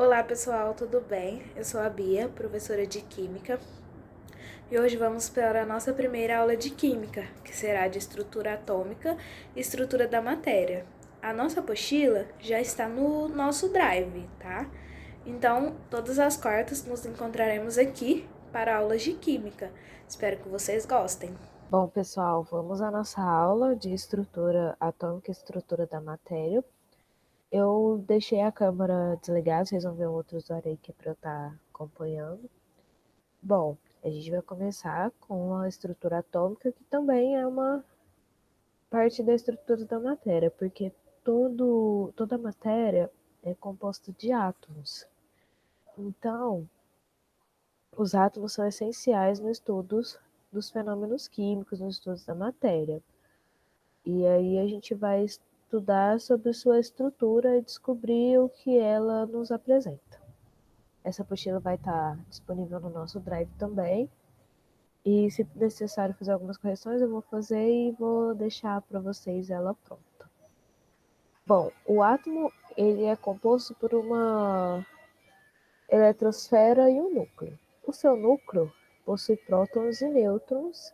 Olá pessoal, tudo bem? Eu sou a Bia, professora de Química, e hoje vamos para a nossa primeira aula de Química, que será de estrutura atômica e estrutura da matéria. A nossa apostila já está no nosso Drive, tá? Então, todas as quartas nos encontraremos aqui para aulas de Química. Espero que vocês gostem. Bom, pessoal, vamos à nossa aula de estrutura atômica e estrutura da matéria. Eu deixei a câmera desligada, vocês vão ver um outro usuário aí que é para eu estar acompanhando. Bom, a gente vai começar com a estrutura atômica, que também é uma parte da estrutura da matéria, porque toda matéria é composta de átomos. Então, os átomos são essenciais no estudo dos fenômenos químicos, nos estudos da matéria. E aí a gente vai estudar sobre sua estrutura e descobrir o que ela nos apresenta. Essa apostila vai estar disponível no nosso Drive também. E se necessário fazer algumas correções, eu vou fazer e vou deixar para vocês ela pronta. Bom, o átomo ele é composto por uma eletrosfera e um núcleo. O seu núcleo possui prótons e nêutrons,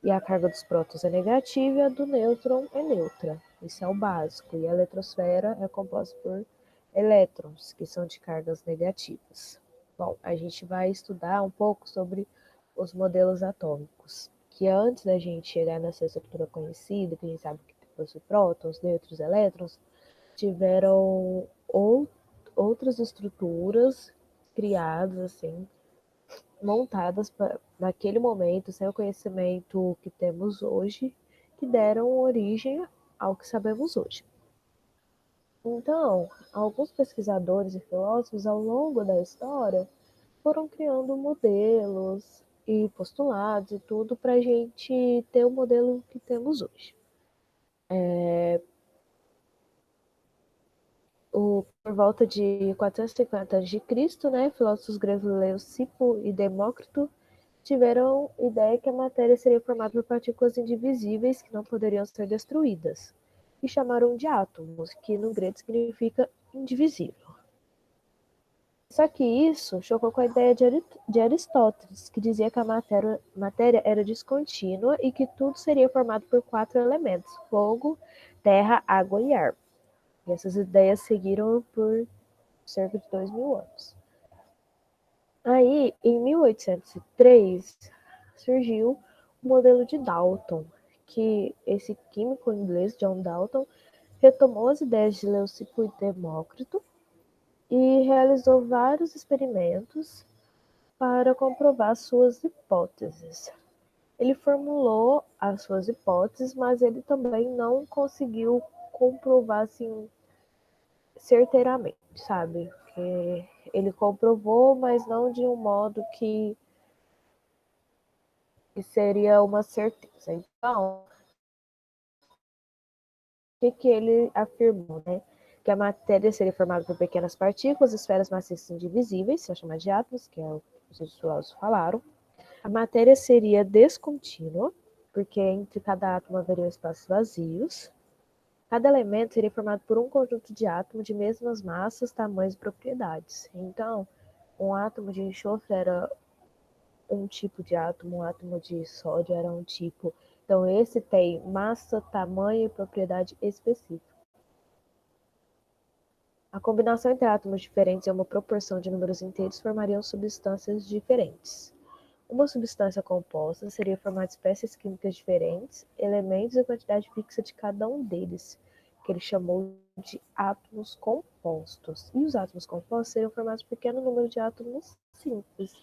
e a carga dos prótons é negativa e a do nêutron é neutra. Isso é o básico. E a eletrosfera é composta por elétrons, que são de cargas negativas. Bom, a gente vai estudar um pouco sobre os modelos atômicos, que antes da gente chegar nessa estrutura conhecida, que a gente sabe que possui prótons, nêutrons, elétrons, tiveram outras estruturas criadas, assim, montadas naquele momento, sem o conhecimento que temos hoje, que deram origem ao que sabemos hoje. Então, alguns pesquisadores e filósofos, ao longo da história, foram criando modelos e postulados e tudo para a gente ter o modelo que temos hoje. Por volta de 450 a.C., né, filósofos gregos Leucipo e Demócrito tiveram ideia que a matéria seria formada por partículas indivisíveis que não poderiam ser destruídas, e chamaram de átomos, que no grego significa indivisível. Só que isso chocou com a ideia de Aristóteles, que dizia que a matéria era descontínua e que tudo seria formado por 4 elementos: fogo, terra, água e ar. E essas ideias seguiram por cerca de 2.000 anos. Aí, em 1803, surgiu o modelo de Dalton, que esse químico inglês, John Dalton, retomou as ideias de Leucipo e Demócrito e realizou vários experimentos para comprovar suas hipóteses. Ele formulou as suas hipóteses, mas ele também não conseguiu comprovar assim certeiramente, sabe? Porque ele comprovou, mas não de um modo que seria uma certeza. Então, que ele afirmou, né? Que a matéria seria formada por pequenas partículas, esferas maciças indivisíveis, são chamadas de átomos, que é o que os filósofos falaram. A matéria seria descontínua, porque entre cada átomo haveria espaços vazios. Cada elemento seria formado por um conjunto de átomos de mesmas massas, tamanhos e propriedades. Então, um átomo de enxofre era um tipo de átomo, um átomo de sódio era um tipo. Então, esse tem massa, tamanho e propriedade específica. A combinação entre átomos diferentes e uma proporção de números inteiros formariam substâncias diferentes. Uma substância composta seria formada de espécies químicas diferentes, elementos e quantidade fixa de cada um deles, que ele chamou de átomos compostos. E os átomos compostos seriam formados por um pequeno número de átomos simples,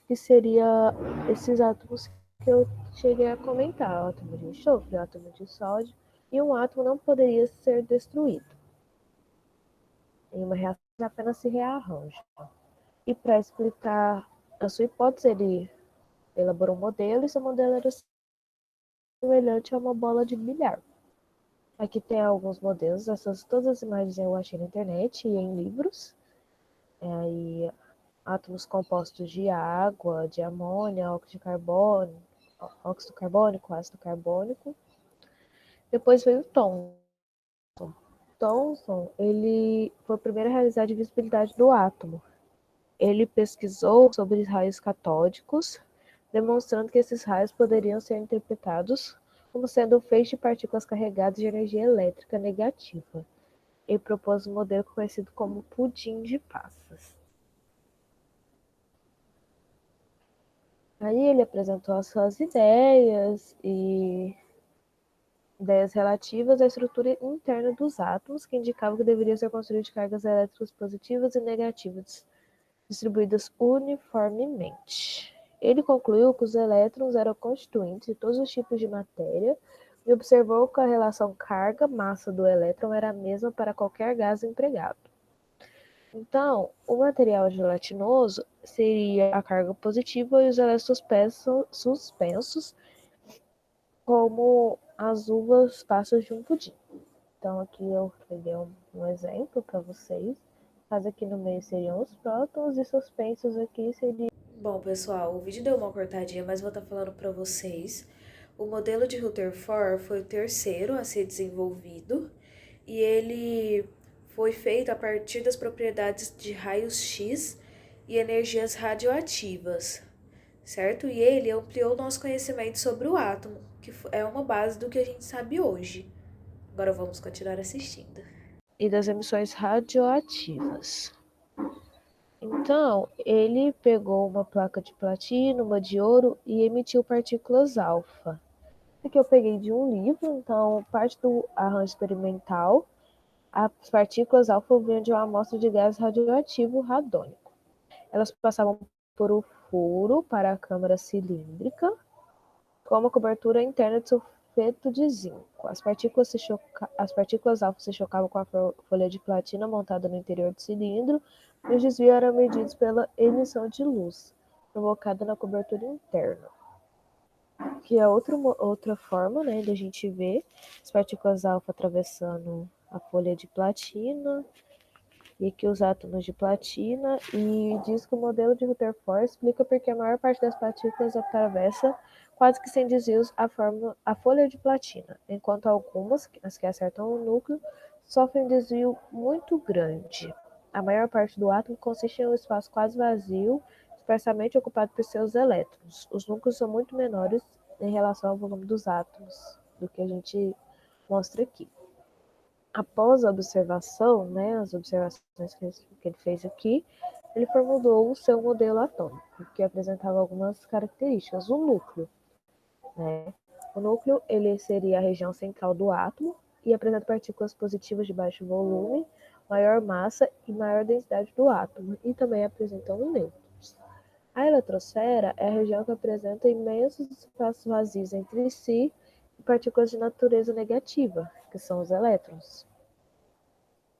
que seria esses átomos que eu cheguei a comentar: o átomo de enxofre, o átomo de sódio, e um átomo não poderia ser destruído. Em uma reação apenas se rearranja. E para explicar a sua hipótese, ele elaborou um modelo e seu modelo era semelhante a uma bola de bilhar. Aqui tem alguns modelos, todas as imagens eu achei na internet e em livros. Aí, átomos compostos de água, de amônia, óxido carbônico, ácido carbônico. Depois veio o Thomson. Thomson, ele foi o primeiro a realizar a divisibilidade do átomo. Ele pesquisou sobre raios catódicos, demonstrando que esses raios poderiam ser interpretados como sendo um feixe de partículas carregadas de energia elétrica negativa. Ele propôs um modelo conhecido como pudim de passas. Aí ele apresentou as suas ideias ideias relativas à estrutura interna dos átomos, que indicavam que deveriam ser construídos de cargas elétricas positivas e negativas, distribuídas uniformemente. Ele concluiu que os elétrons eram constituintes de todos os tipos de matéria e observou que a relação carga-massa do elétron era a mesma para qualquer gás empregado. Então, o material gelatinoso seria a carga positiva e os elétrons suspensos, como as uvas passas de um pudim. Então, aqui eu peguei um exemplo para vocês. Mas aqui no meio seriam os prótons e suspensos aqui seriam... Bom, pessoal, o vídeo deu uma cortadinha, mas vou estar falando para vocês. O modelo de Rutherford foi o terceiro a ser desenvolvido e ele foi feito a partir das propriedades de raios X e energias radioativas, certo? E ele ampliou nosso conhecimento sobre o átomo, que é uma base do que a gente sabe hoje. Agora vamos continuar assistindo. E das emissões radioativas. Então, ele pegou uma placa de platina, uma de ouro e emitiu partículas alfa. Aqui eu peguei de um livro, então parte do arranjo experimental, as partículas alfa vinham de uma amostra de gás radioativo radônico. Elas passavam por um furo para a câmara cilíndrica, com uma cobertura interna de sulfeto de zinco. As partículas alfa se chocavam com a folha de platina montada no interior do cilindro, e os desvios eram medidos pela emissão de luz, provocada na cobertura interna. Que é outra forma, né, de a gente ver as partículas alfa atravessando a folha de platina, e aqui os átomos de platina, e diz que o modelo de Rutherford explica porque a maior parte das partículas atravessa, quase que sem desvios, a folha de platina, enquanto algumas, as que acertam o núcleo, sofrem um desvio muito grande. A maior parte do átomo consiste em um espaço quase vazio, dispersamente ocupado por seus elétrons. Os núcleos são muito menores em relação ao volume dos átomos do que a gente mostra aqui. Após a observação, né, as observações que ele fez aqui, ele formulou o seu modelo atômico, que apresentava algumas características. O núcleo, né? O núcleo ele seria a região central do átomo e apresenta partículas positivas de baixo volume, maior massa e maior densidade do átomo, e também apresentam nêutrons. A eletrosfera é a região que apresenta imensos espaços vazios entre si e partículas de natureza negativa, que são os elétrons.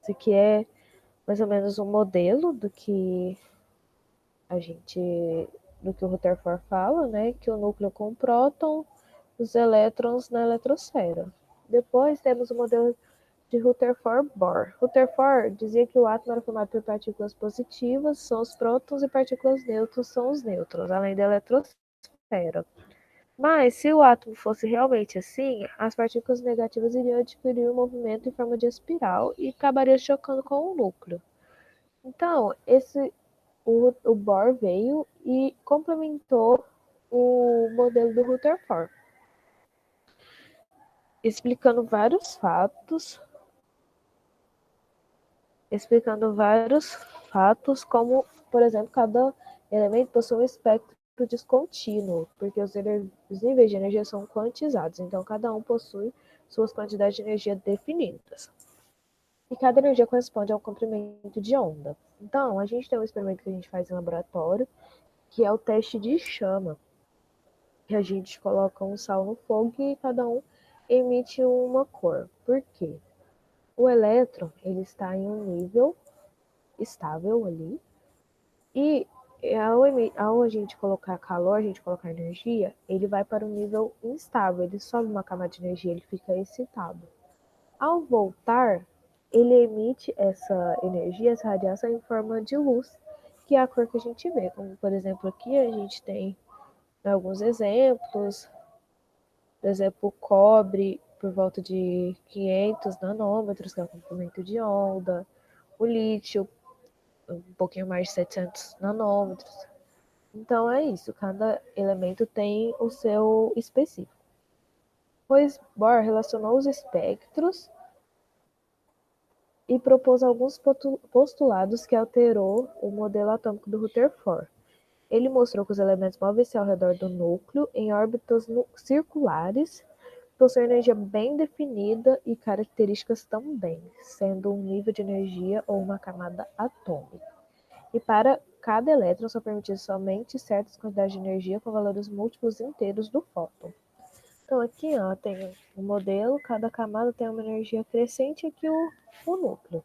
Esse aqui é mais ou menos um modelo do que o Rutherford fala, né? Que o núcleo com próton, os elétrons na eletrosfera. Depois temos o modelo de Rutherford-Bohr. Rutherford dizia que o átomo era formado por partículas positivas, são os prótons, e partículas neutras, são os nêutrons, além da eletrosfera. Mas, se o átomo fosse realmente assim, as partículas negativas iriam adquirir um movimento em forma de espiral e acabariam chocando com o núcleo. Então, o Bohr veio e complementou o modelo do Rutherford, explicando vários como, por exemplo, cada elemento possui um espectro descontínuo, porque os níveis de energia são quantizados, então cada um possui suas quantidades de energia definidas. E cada energia corresponde a um comprimento de onda. Então, a gente tem um experimento que a gente faz em laboratório, que é o teste de chama, que a gente coloca um sal no fogo e cada um emite uma cor. Por quê? O elétron ele está em um nível estável ali, e ao a gente colocar calor, a gente colocar energia, ele vai para um nível instável, ele sobe uma camada de energia, ele fica excitado. Ao voltar, ele emite essa energia, essa radiação em forma de luz, que é a cor que a gente vê. Como, por exemplo, aqui a gente tem alguns exemplos, por exemplo, o cobre por volta de 500 nanômetros, que é o comprimento de onda, o lítio, um pouquinho mais de 700 nanômetros. Então é isso, cada elemento tem o seu específico. Pois Bohr relacionou os espectros e propôs alguns postulados que alterou o modelo atômico do Rutherford. Ele mostrou que os elementos móveis ao redor do núcleo, em órbitas circulares, possuem energia bem definida e características também, sendo um nível de energia ou uma camada atômica. E para cada elétron são permitidas somente certas quantidades de energia com valores múltiplos inteiros do fóton. Então aqui tem o modelo, cada camada tem uma energia crescente, aqui o núcleo.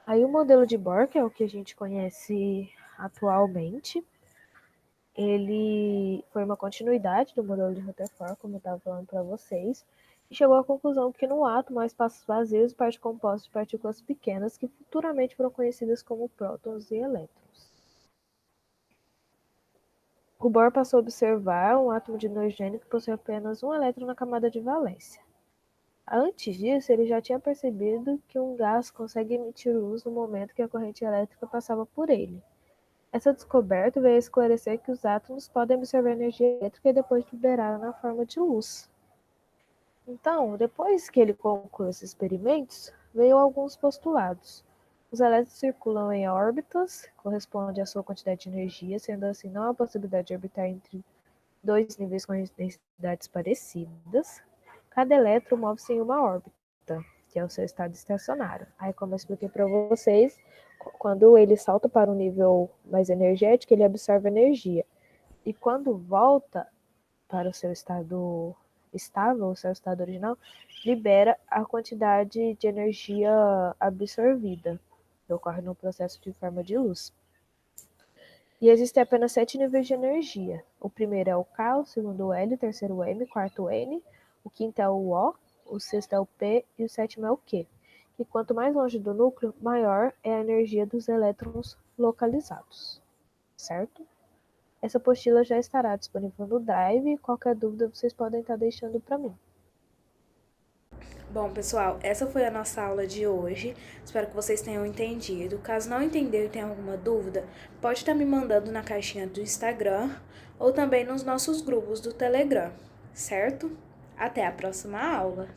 Aí o modelo de Bohr, que é o que a gente conhece atualmente, ele foi uma continuidade do modelo de Rutherford, como eu estava falando para vocês, e chegou à conclusão que no átomo há espaços vazios e parte compostos de partículas pequenas que futuramente foram conhecidas como prótons e elétrons. O Bohr passou a observar um átomo de hidrogênio que possui apenas um elétron na camada de valência. Antes disso, ele já tinha percebido que um gás consegue emitir luz no momento que a corrente elétrica passava por ele. Essa descoberta veio a esclarecer que os átomos podem absorver energia elétrica e depois liberá-la na forma de luz. Então, depois que ele concluiu esses experimentos, veio alguns postulados. Os elétrons circulam em órbitas, corresponde à sua quantidade de energia, sendo assim não há possibilidade de orbitar entre dois níveis com densidades parecidas. Cada elétron move-se em uma órbita, que é o seu estado estacionário. Aí, como eu expliquei para vocês, quando ele salta para um nível mais energético, ele absorve energia. E quando volta para o seu estado estável, o seu estado original, libera a quantidade de energia absorvida, que ocorre no processo de forma de luz. E existem apenas 7 níveis de energia. O primeiro é o K, o segundo o L, o terceiro o M, o quarto o N, o quinto é o O sexto é o P e o sétimo é o Q. E quanto mais longe do núcleo, maior é a energia dos elétrons localizados. Certo? Essa apostila já estará disponível no Drive e qualquer dúvida vocês podem estar deixando para mim. Bom, pessoal, essa foi a nossa aula de hoje. Espero que vocês tenham entendido. Caso não entenderam e tenham alguma dúvida, pode estar me mandando na caixinha do Instagram ou também nos nossos grupos do Telegram, certo? Até a próxima aula!